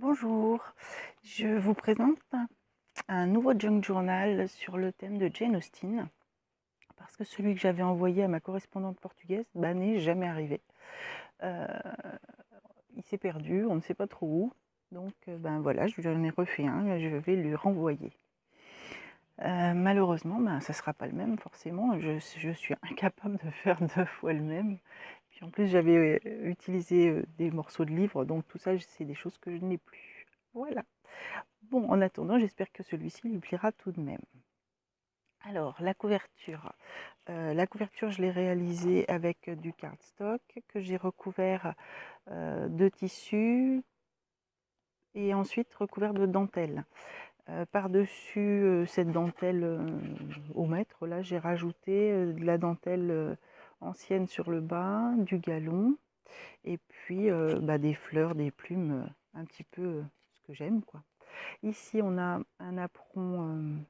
Bonjour, je vous présente un nouveau junk journal sur le thème de Jane Austen, parce que celui que j'avais envoyé à ma correspondante portugaise n'est jamais arrivé. Il s'est perdu, on ne sait pas trop où, donc voilà, je lui en ai refait un et je vais lui renvoyer. Malheureusement, ça ne sera pas le même forcément, je suis incapable de faire 2 fois le même. Puis en plus, j'avais utilisé des morceaux de livres, donc tout ça, c'est des choses que je n'ai plus. Voilà. Bon, en attendant, j'espère que celui-ci lui plaira tout de même. Alors, la couverture. Je l'ai réalisée avec du cardstock que j'ai recouvert de tissu et ensuite recouvert de dentelle. Par-dessus cette dentelle au mètre, là, j'ai rajouté de la dentelle ancienne sur le bas, du galon, et puis des fleurs, des plumes, un petit peu ce que j'aime, quoi. Ici, on a un apron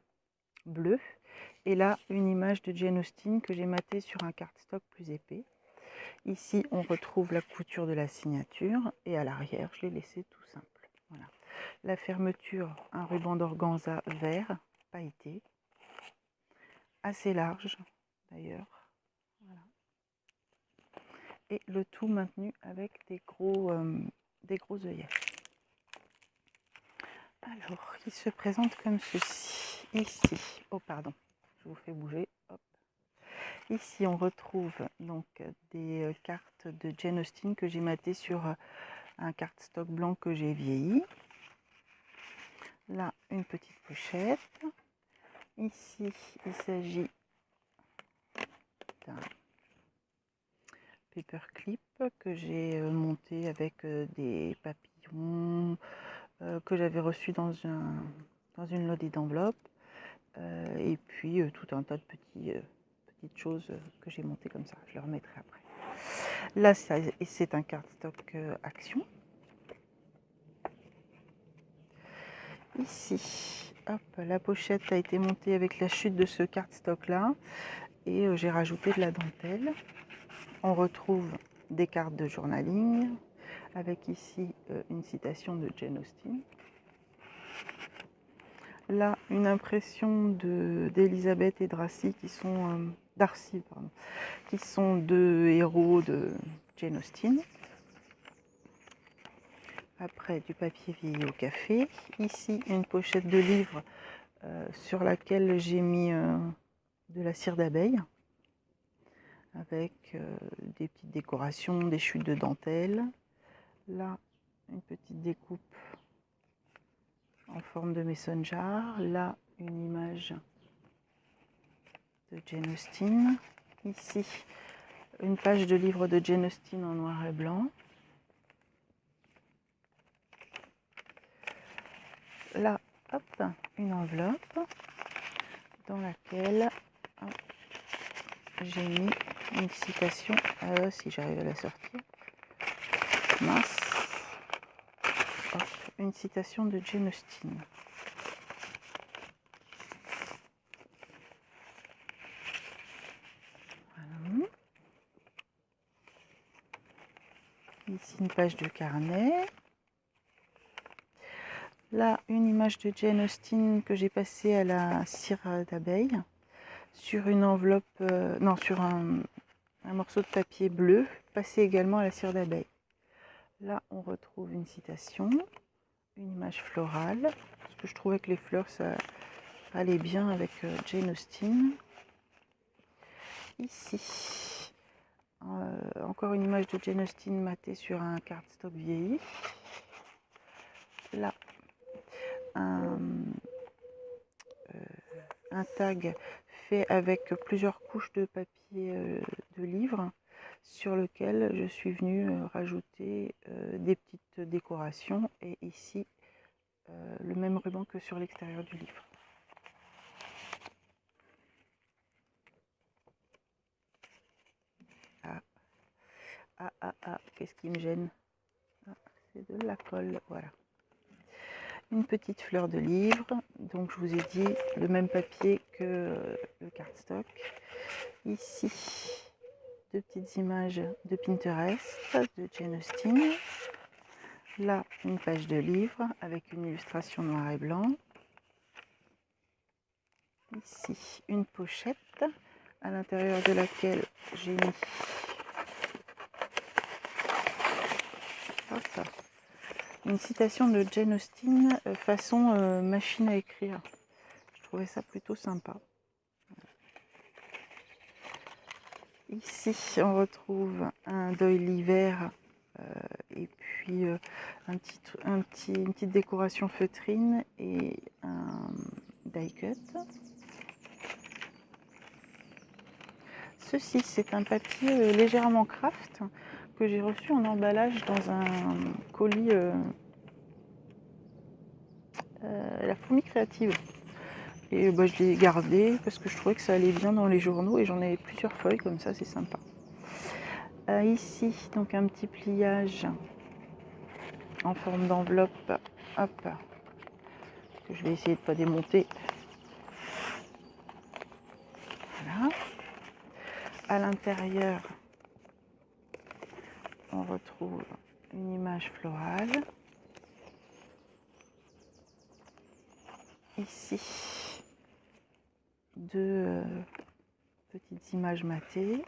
bleu et là, une image de Jane Austen que j'ai matée sur un cardstock plus épais. Ici, on retrouve la couture de la signature et à l'arrière, je l'ai laissé tout simple. Voilà. La fermeture, un ruban d'organza vert pailleté, assez large d'ailleurs. Voilà. Et le tout maintenu avec des gros œillets. Alors, il se présente comme ceci. Ici, oh pardon, je vous fais bouger. Hop. Ici, on retrouve donc des cartes de Jane Austen que j'ai matées sur un cardstock blanc que j'ai vieilli. Là, une petite pochette. Ici, il s'agit d'un paperclip que j'ai monté avec des papillons que j'avais reçus dans une loadie d'enveloppes. Et puis tout un tas de petites choses que j'ai montées comme ça. Je le remettrai après. Là, c'est un cardstock Action. Ici, hop, la pochette a été montée avec la chute de ce cardstock là. Et j'ai rajouté de la dentelle. On retrouve des cartes de journaling avec ici une citation de Jane Austen. Là, une impression d'Elisabeth et Darcy qui sont deux héros de Jane Austen. Après, du papier vieilli au café. Ici, une pochette de livre sur laquelle j'ai mis de la cire d'abeille avec des petites décorations, des chutes de dentelle. Là, une petite découpe en forme de mason jar. Là, une image de Jane Austen. Ici, une page de livre de Jane Austen en noir et blanc. Là, hop, une enveloppe dans laquelle j'ai mis une citation, si j'arrive à la sortir, mince, hop, une citation de Jane Austen. Voilà. Ici une page de carnet. Là, une image de Jane Austen que j'ai passée à la cire d'abeille sur une enveloppe, sur un morceau de papier bleu passé également à la cire d'abeille. Là, on retrouve une citation, une image florale, parce que je trouvais que les fleurs, ça allait bien avec Jane Austen. Ici, encore une image de Jane Austen matée sur un cardstock vieilli. Là, un tag fait avec plusieurs couches de papier de livre sur lequel je suis venue rajouter des petites décorations et ici le même ruban que sur l'extérieur du livre. Qu'est-ce qui me gêne? C'est de la colle, voilà. Une petite fleur de livre, donc je vous ai dit le même papier que le cardstock. Ici, deux petites images de Pinterest de Jane Austen. Là, une page de livre avec une illustration noir et blanc. Ici, une pochette à l'intérieur de laquelle j'ai mis une citation de Jane Austen façon machine à écrire. Je trouvais ça plutôt sympa. Ici, on retrouve un doily vert et puis une petite décoration feutrine et un die cut. Ceci, c'est un papier légèrement craft que j'ai reçu en emballage dans un colis la fourmi créative. Et bah, je l'ai gardé parce que je trouvais que ça allait bien dans les journaux et j'en ai plusieurs feuilles comme ça, c'est sympa. Ici, donc un petit pliage en forme d'enveloppe, hop, que je vais essayer de ne pas démonter. Voilà. À l'intérieur, on retrouve une image florale. Ici, deux petites images matées.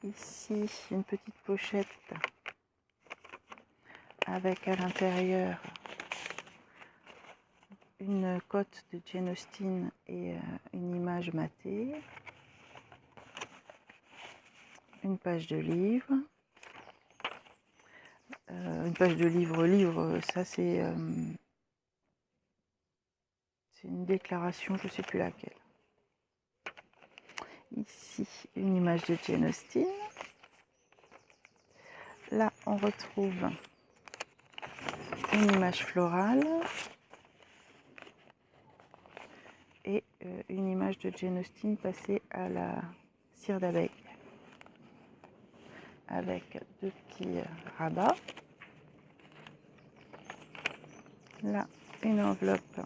Ici, une petite pochette avec à l'intérieur une cote de Jane Austen et une image matée. Une page de livre. Une page de livre, ça c'est une déclaration, je ne sais plus laquelle. Ici, une image de Jane Austen. Là, on retrouve une image florale et une image de Jane Austen passée à la cire d'abeille avec deux petits rabats. Là, une enveloppe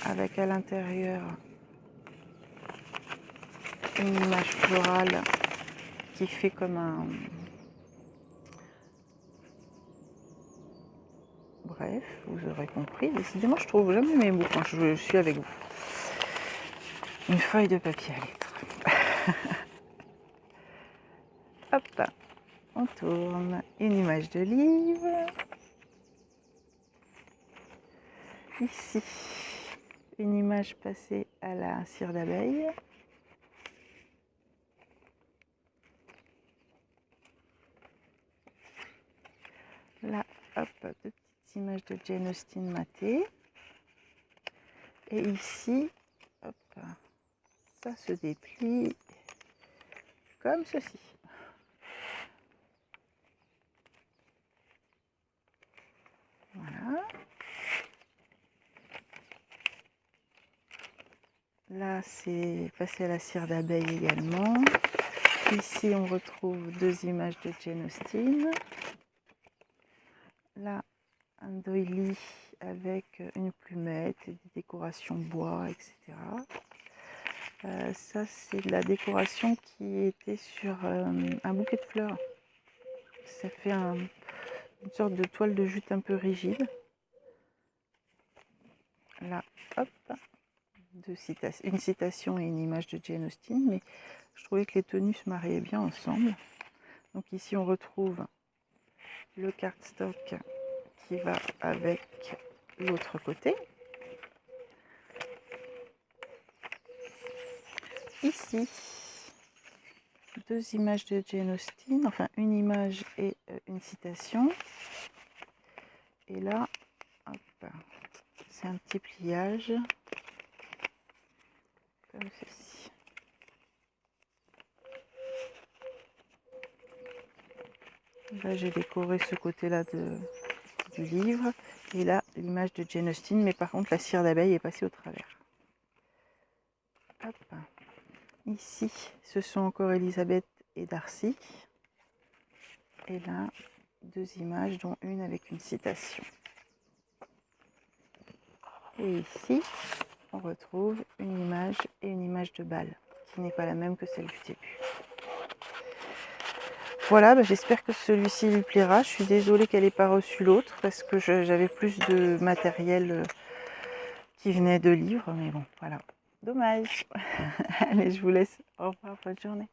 avec à l'intérieur une image florale qui fait comme un... Bref, vous aurez compris. Décidément, je trouve jamais mes mots quand je suis avec vous. Une feuille de papier à lettres. Hop, on tourne. Une image de livre. Ici, une image passée à la cire d'abeille. Là, hop, deux petites images de Jane Austen matées. Et ici, hop, ça se déplie comme ceci. Voilà. Là, c'est passé à la cire d'abeille également. Ici, on retrouve deux images de Jane Austen. Là, un doily avec une plumette et des décorations bois, etc. Ça, c'est de la décoration qui était sur un bouquet de fleurs. Ça fait une sorte de toile de jute un peu rigide. Là, hop, une citation et une image de Jane Austen, mais je trouvais que les tenues se mariaient bien ensemble. Donc ici, on retrouve le cardstock qui va avec l'autre côté. Ici, deux images de Jane Austen, enfin une image et une citation. Et là, c'est un petit pliage, comme ceci. Là, j'ai décoré ce côté-là du livre. Et là, l'image de Jane Austen, mais par contre, la cire d'abeille est passée au travers. Hop. Ici, ce sont encore Elisabeth et Darcy. Et là, deux images, dont une avec une citation. Et ici, on retrouve une image et une image de balle, qui n'est pas la même que celle du début. Voilà, j'espère que celui-ci lui plaira. Je suis désolée qu'elle n'ait pas reçu l'autre, parce que j'avais plus de matériel qui venait de livres, mais bon, voilà. Dommage. Allez, je vous laisse. Au revoir, bonne journée.